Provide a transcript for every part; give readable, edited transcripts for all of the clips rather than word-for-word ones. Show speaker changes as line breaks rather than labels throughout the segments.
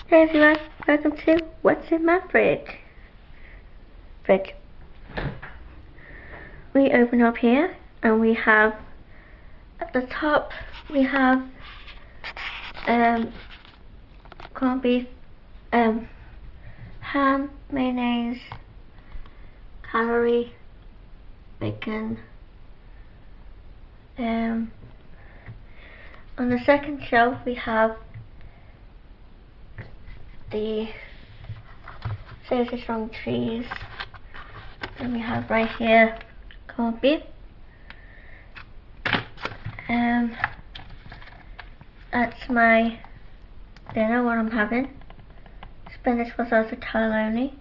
Hey everyone, welcome to What's in My Fridge. We open up here and we have at the top we have corned beef, ham, mayonnaise, celery, bacon. On the second shelf we have the Seriously Strong cheese, and we have right here corned beef. That's my dinner, what I'm having. Spinach risotto cannelloni.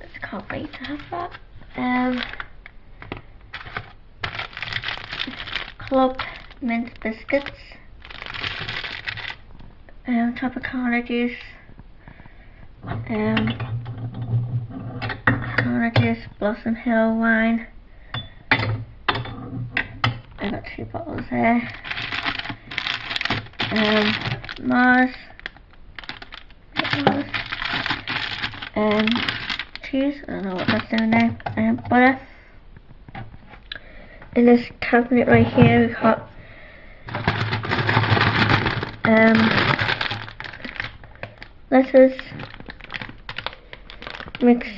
Just can't wait to have that. Club mint biscuits. Tropicana juice. Tropicana juice, Blossom Hill wine. I got 2 bottles there. Mars. Cheese, I don't know what that's doing there. Butter. In this cabinet right here we've got lettuce, mixed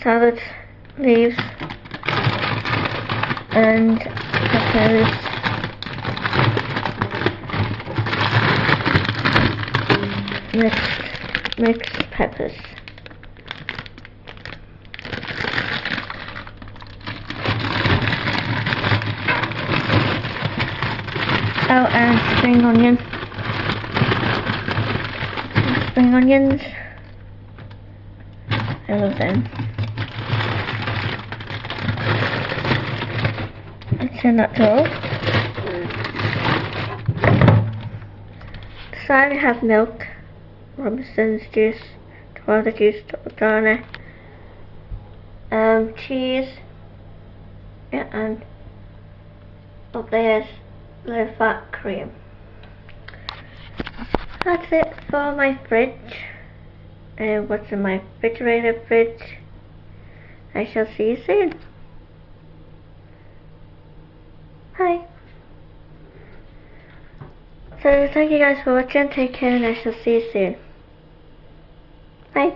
salad leaves and peppers, mixed peppers. Oh, and spring onions. I love them. Let's turn that off. Side we have milk, Robinson's juice, tomato juice, Tropicana, cheese, yeah, and up there's low fat cream. That's it for my fridge. What's in my refrigerator fridge. I shall see you soon. Bye. So thank you guys for watching. Take care and I shall see you soon. Bye.